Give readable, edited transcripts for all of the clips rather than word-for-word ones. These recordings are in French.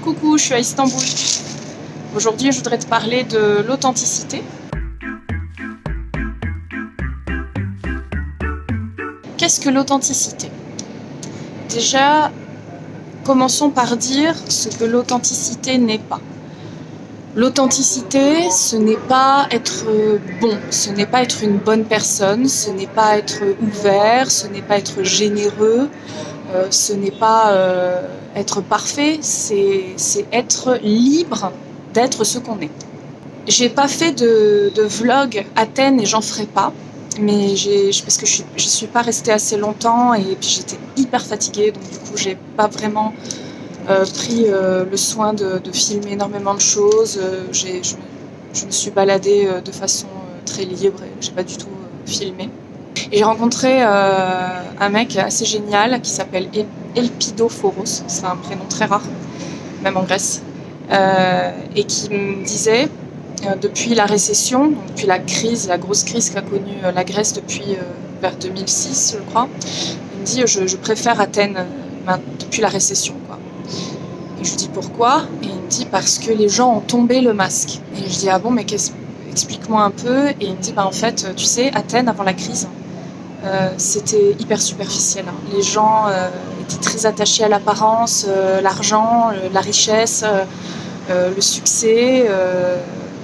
Coucou, je suis à Istanbul. Aujourd'hui, je voudrais te parler de l'authenticité. Qu'est-ce que l'authenticité ? Déjà, commençons par dire ce que l'authenticité n'est pas. L'authenticité, ce n'est pas être bon, ce n'est pas être une bonne personne, ce n'est pas être ouvert, ce n'est pas être généreux, ce n'est pas être parfait, c'est être libre d'être ce qu'on est. J'ai pas fait de vlog Athènes et j'en ferai pas, mais parce que je suis pas restée assez longtemps et puis j'étais hyper fatiguée, donc du coup j'ai pas vraiment pris le soin de filmer énormément de choses. Je me suis baladée de façon très libre et j'ai pas du tout filmé. Et j'ai rencontré un mec assez génial qui s'appelle Elpidophoros, c'est un prénom très rare, même en Grèce, et qui me disait, depuis la récession, depuis la grosse crise qu'a connue la Grèce depuis vers 2006, je crois, il me dit je préfère Athènes depuis la récession, quoi. Et je lui dis pourquoi ? Et il me dit parce que les gens ont tombé le masque. Et je dis ah bon, mais explique-moi un peu. Et il me dit en fait, tu sais, Athènes avant la crise, c'était hyper superficiel. Les gens étaient très attachés à l'apparence, l'argent, la richesse, le succès.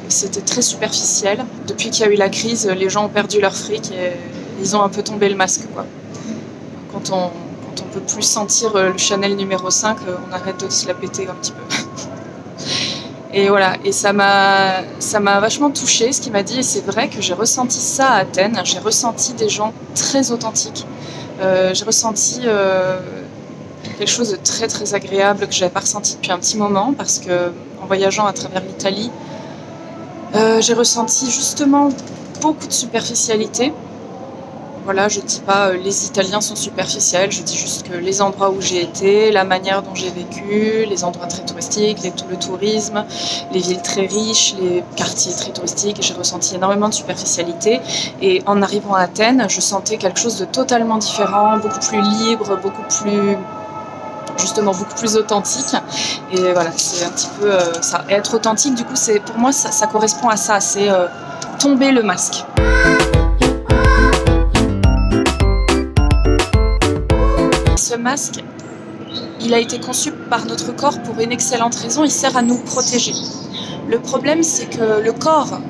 C'était très superficiel. Depuis qu'il y a eu la crise, les gens ont perdu leur fric et ils ont un peu tombé le masque, quoi. Quand on peut plus sentir le Chanel numéro 5, on arrête de se la péter un petit peu. Et voilà, et ça m'a vachement touchée ce qu'il m'a dit, et c'est vrai que j'ai ressenti ça à Athènes, j'ai ressenti des gens très authentiques, j'ai ressenti quelque chose de très très agréable que je n'avais pas ressenti depuis un petit moment, parce que en voyageant à travers l'Italie, j'ai ressenti justement beaucoup de superficialité. Voilà, je ne dis pas les Italiens sont superficiels, je dis juste que les endroits où j'ai été, la manière dont j'ai vécu, les endroits très touristiques, le tourisme, les villes très riches, les quartiers très touristiques, j'ai ressenti énormément de superficialité. Et en arrivant à Athènes, je sentais quelque chose de totalement différent, beaucoup plus libre, beaucoup plus authentique. Et voilà, c'est un petit peu ça. Et être authentique, du coup, pour moi, ça correspond à ça, c'est tomber le masque. Ce masque, il a été conçu par notre corps pour une excellente raison, il sert à nous protéger. Le problème, c'est que le corps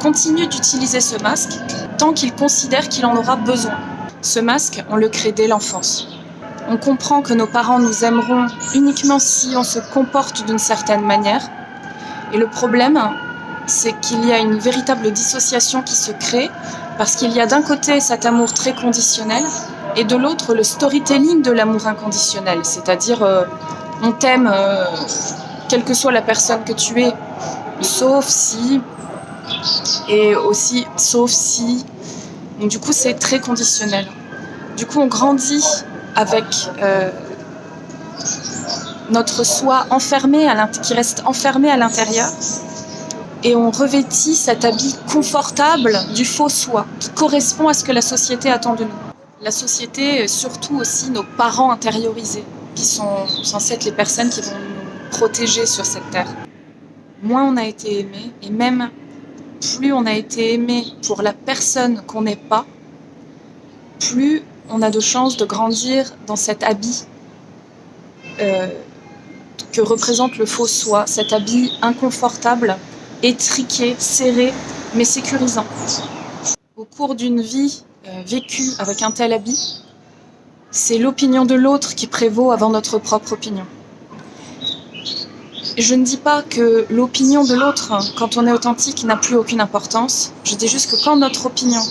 continue d'utiliser ce masque tant qu'il considère qu'il en aura besoin. Ce masque, on le crée dès l'enfance. On comprend que nos parents nous aimeront uniquement si on se comporte d'une certaine manière. Et le problème, c'est qu'il y a une véritable dissociation qui se crée parce qu'il y a d'un côté cet amour très conditionnel et de l'autre le storytelling de l'amour inconditionnel, c'est-à-dire on t'aime quelle que soit la personne que tu es, sauf si, et aussi sauf si. Donc du coup c'est très conditionnel. Du coup on grandit avec notre soi qui reste enfermé à l'intérieur, et on revêtit cet habit confortable du faux soi qui correspond à ce que la société attend de nous. La société, surtout aussi nos parents intériorisés, qui sont censés être les personnes qui vont nous protéger sur cette terre. Moins on a été aimé, et même plus on a été aimé pour la personne qu'on n'est pas, plus on a de chances de grandir dans cet habit que représente le faux soi, cet habit inconfortable, étriqué, serré, mais sécurisant. Au cours d'une vie vécue avec un tel habit, c'est l'opinion de l'autre qui prévaut avant notre propre opinion. Je ne dis pas que l'opinion de l'autre, quand on est authentique, n'a plus aucune importance. Je dis juste que quand notre opinion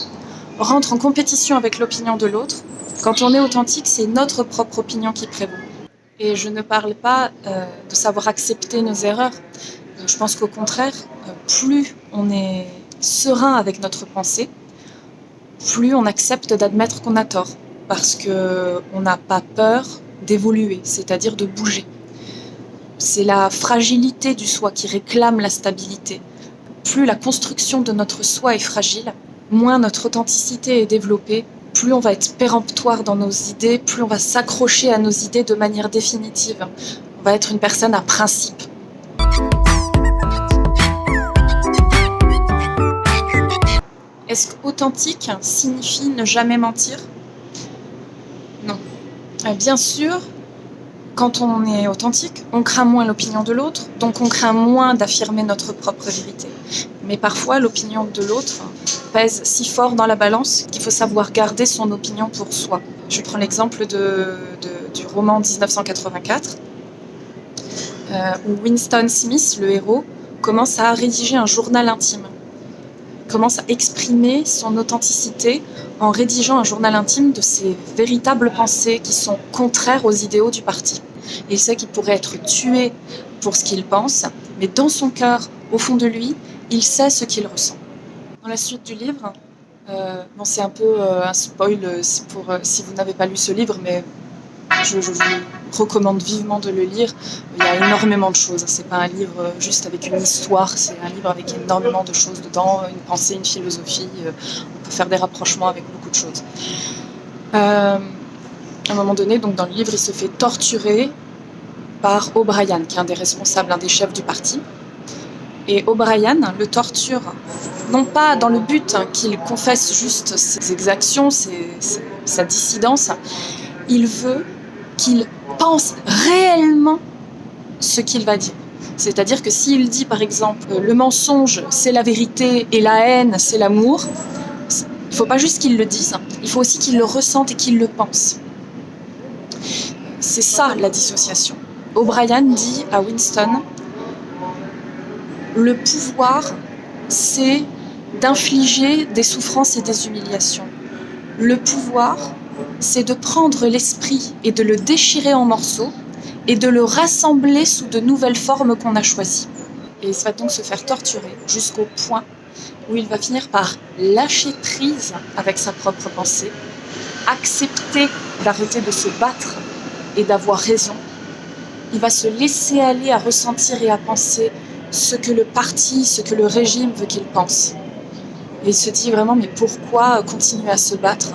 rentre en compétition avec l'opinion de l'autre, quand on est authentique, c'est notre propre opinion qui prévaut. Et je ne parle pas de savoir accepter nos erreurs. Je pense qu'au contraire, plus on est serein avec notre pensée, plus on accepte d'admettre qu'on a tort, parce qu'on n'a pas peur d'évoluer, c'est-à-dire de bouger. C'est la fragilité du soi qui réclame la stabilité. Plus la construction de notre soi est fragile, moins notre authenticité est développée, plus on va être péremptoire dans nos idées, plus on va s'accrocher à nos idées de manière définitive. On va être une personne à principe. Est-ce qu'authentique signifie ne jamais mentir? Non. Bien sûr, quand on est authentique, on craint moins l'opinion de l'autre, donc on craint moins d'affirmer notre propre vérité. Mais parfois, l'opinion de l'autre pèse si fort dans la balance qu'il faut savoir garder son opinion pour soi. Je prends l'exemple du roman 1984, où Winston Smith, le héros, commence à rédiger un journal intime, commence à exprimer son authenticité en rédigeant un journal intime de ses véritables pensées qui sont contraires aux idéaux du parti. Il sait qu'il pourrait être tué pour ce qu'il pense, mais dans son cœur, au fond de lui, il sait ce qu'il ressent. Dans la suite du livre, c'est un peu un spoil si vous n'avez pas lu ce livre, mais je vous recommande vivement de le lire. Il y a énormément de choses. C'est pas un livre juste avec une histoire, c'est un livre avec énormément de choses dedans, une pensée, une philosophie. On peut faire des rapprochements avec beaucoup de choses. À un moment donné, donc dans le livre, il se fait torturer par O'Brien, qui est un des responsables, un des chefs du parti. Et O'Brien le torture, non pas dans le but qu'il confesse juste ses exactions, sa dissidence. Il veut qu'il pense réellement ce qu'il va dire. C'est-à-dire que s'il dit par exemple le mensonge c'est la vérité et la haine c'est l'amour, il ne faut pas juste qu'il le dise, il faut aussi qu'il le ressente et qu'il le pense. C'est ça la dissociation. O'Brien dit à Winston, le pouvoir c'est d'infliger des souffrances et des humiliations. Le pouvoir c'est de prendre l'esprit et de le déchirer en morceaux et de le rassembler sous de nouvelles formes qu'on a choisies. Et il va donc se faire torturer jusqu'au point où il va finir par lâcher prise avec sa propre pensée, accepter d'arrêter de se battre et d'avoir raison. Il va se laisser aller à ressentir et à penser ce que le parti, ce que le régime veut qu'il pense. Et il se dit vraiment, mais pourquoi continuer à se battre ?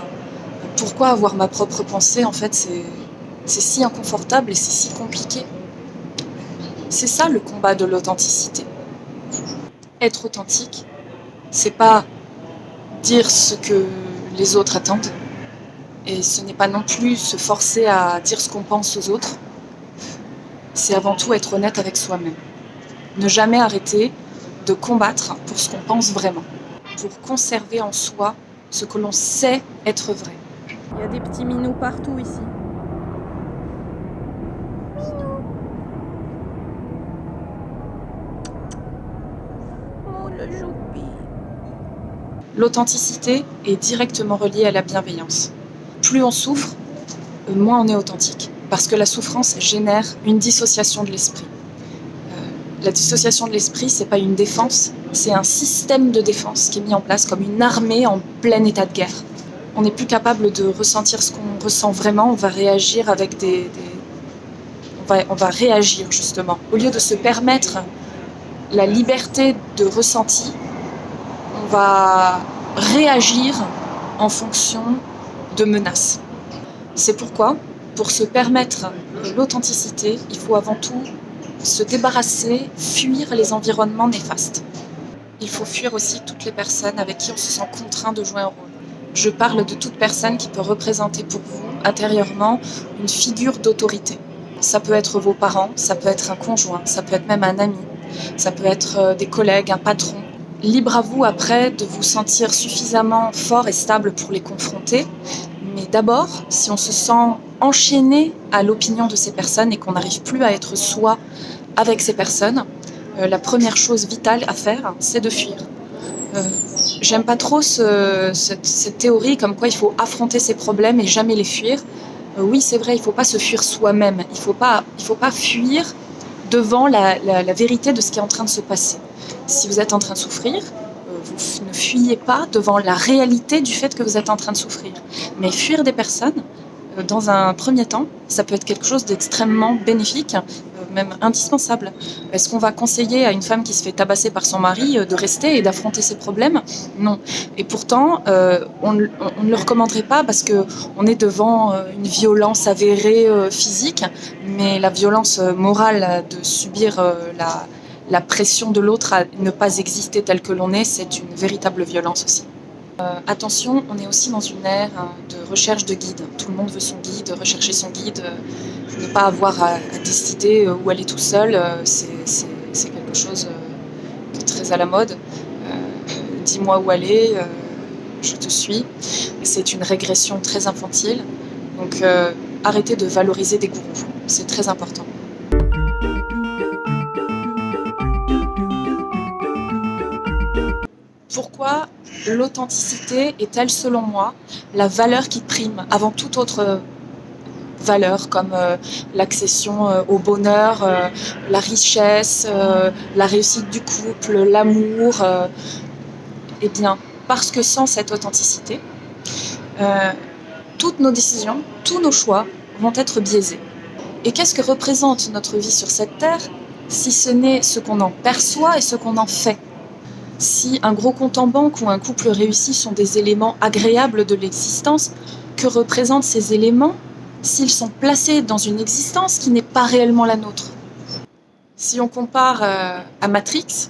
Pourquoi avoir ma propre pensée ? En fait, c'est si inconfortable et c'est si compliqué. C'est ça le combat de l'authenticité. Être authentique, c'est pas dire ce que les autres attendent. Et ce n'est pas non plus se forcer à dire ce qu'on pense aux autres. C'est avant tout être honnête avec soi-même. Ne jamais arrêter de combattre pour ce qu'on pense vraiment. Pour conserver en soi ce que l'on sait être vrai. Il y a des petits minous partout ici. Minou. Oh le choupi. L'authenticité est directement reliée à la bienveillance. Plus on souffre, moins on est authentique. Parce que la souffrance génère une dissociation de l'esprit. La dissociation de l'esprit, c'est pas une défense, c'est un système de défense qui est mis en place comme une armée en plein état de guerre. On n'est plus capable de ressentir ce qu'on ressent vraiment, on va réagir avec on va réagir justement. Au lieu de se permettre la liberté de ressenti, on va réagir en fonction de menaces. C'est pourquoi, pour se permettre l'authenticité, il faut avant tout se débarrasser, fuir les environnements néfastes. Il faut fuir aussi toutes les personnes avec qui on se sent contraint de jouer un rôle. Je parle de toute personne qui peut représenter pour vous, intérieurement, une figure d'autorité. Ça peut être vos parents, ça peut être un conjoint, ça peut être même un ami, ça peut être des collègues, un patron. Libre à vous après de vous sentir suffisamment fort et stable pour les confronter. Mais d'abord, si on se sent enchaîné à l'opinion de ces personnes et qu'on n'arrive plus à être soi avec ces personnes, la première chose vitale à faire, c'est de fuir. J'aime pas trop cette théorie comme quoi il faut affronter ses problèmes et jamais les fuir. Oui, c'est vrai, il faut pas se fuir soi-même. Il faut pas fuir devant la vérité de ce qui est en train de se passer. Si vous êtes en train de souffrir, vous ne fuyez pas devant la réalité du fait que vous êtes en train de souffrir. Mais fuir des personnes, dans un premier temps, ça peut être quelque chose d'extrêmement bénéfique, même indispensable. Est-ce qu'on va conseiller à une femme qui se fait tabasser par son mari de rester et d'affronter ses problèmes ? Non. Et pourtant, on ne le recommanderait pas parce qu'on est devant une violence avérée physique, mais la violence morale de subir la pression de l'autre à ne pas exister tel que l'on est, c'est une véritable violence aussi. Attention, on est aussi dans une ère de recherche de guide. Tout le monde veut son guide, rechercher son guide, ne pas avoir à décider où aller tout seul, c'est quelque chose de très à la mode. Dis-moi où aller, je te suis. C'est une régression très infantile. Donc arrêtez de valoriser des gourous, c'est très important. Pourquoi l'authenticité est-elle, selon moi, la valeur qui prime avant toute autre valeur, comme l'accession au bonheur, la richesse, la réussite du couple, l'amour? Eh bien, parce que sans cette authenticité, toutes nos décisions, tous nos choix vont être biaisés. Et qu'est-ce que représente notre vie sur cette terre, si ce n'est ce qu'on en perçoit et ce qu'on en fait? Si un gros compte en banque ou un couple réussi sont des éléments agréables de l'existence, que représentent ces éléments s'ils sont placés dans une existence qui n'est pas réellement la nôtre? Si on compare à Matrix,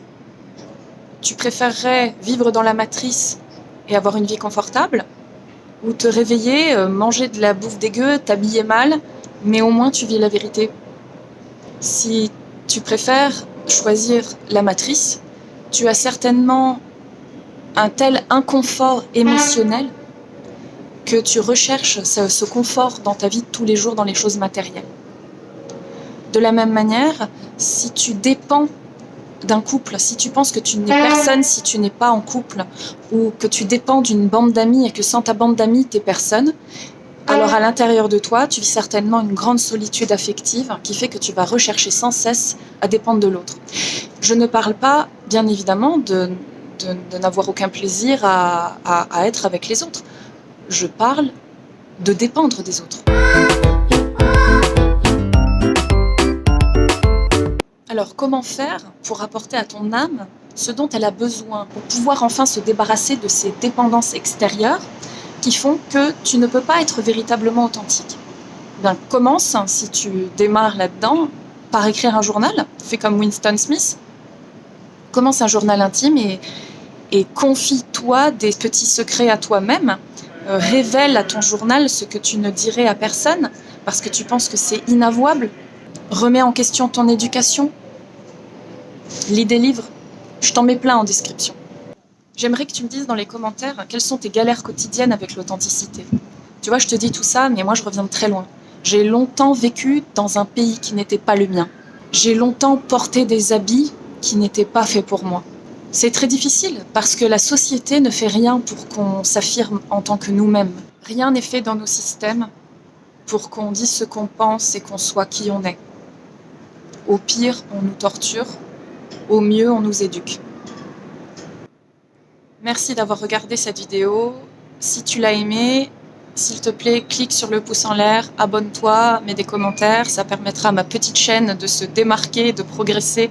tu préférerais vivre dans la matrice et avoir une vie confortable, ou te réveiller, manger de la bouffe dégueu, t'habiller mal, mais au moins tu vis la vérité? Si tu préfères choisir la matrice, tu as certainement un tel inconfort émotionnel que tu recherches ce confort dans ta vie de tous les jours, dans les choses matérielles. De la même manière, si tu dépends d'un couple, si tu penses que tu n'es personne si tu n'es pas en couple, ou que tu dépends d'une bande d'amis et que sans ta bande d'amis, tu n'es personne, alors à l'intérieur de toi, tu vis certainement une grande solitude affective qui fait que tu vas rechercher sans cesse à dépendre de l'autre. Je ne parle pas, bien évidemment, de n'avoir aucun plaisir à être avec les autres. Je parle de dépendre des autres. Alors, comment faire pour apporter à ton âme ce dont elle a besoin, pour pouvoir enfin se débarrasser de ces dépendances extérieures qui font que tu ne peux pas être véritablement authentique? Bien, commence, si tu démarres là-dedans, par écrire un journal. Fais comme Winston Smith. Commence un journal intime et confie-toi des petits secrets à toi-même. Révèle à ton journal ce que tu ne dirais à personne parce que tu penses que c'est inavouable. Remets en question ton éducation. Lis des livres. Je t'en mets plein en description. J'aimerais que tu me dises dans les commentaires quelles sont tes galères quotidiennes avec l'authenticité. Tu vois, je te dis tout ça, mais moi je reviens de très loin. J'ai longtemps vécu dans un pays qui n'était pas le mien. J'ai longtemps porté des habits qui n'étaient pas faits pour moi. C'est très difficile parce que la société ne fait rien pour qu'on s'affirme en tant que nous-mêmes. Rien n'est fait dans nos systèmes pour qu'on dise ce qu'on pense et qu'on soit qui on est. Au pire, on nous torture. Au mieux, on nous éduque. Merci d'avoir regardé cette vidéo. Si tu l'as aimée, s'il te plaît, clique sur le pouce en l'air, abonne-toi, mets des commentaires. Ça permettra à ma petite chaîne de se démarquer, de progresser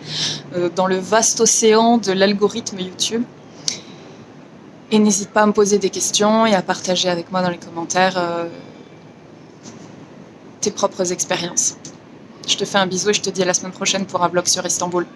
dans le vaste océan de l'algorithme YouTube. Et n'hésite pas à me poser des questions et à partager avec moi dans les commentaires tes propres expériences. Je te fais un bisou et je te dis à la semaine prochaine pour un vlog sur Istanbul.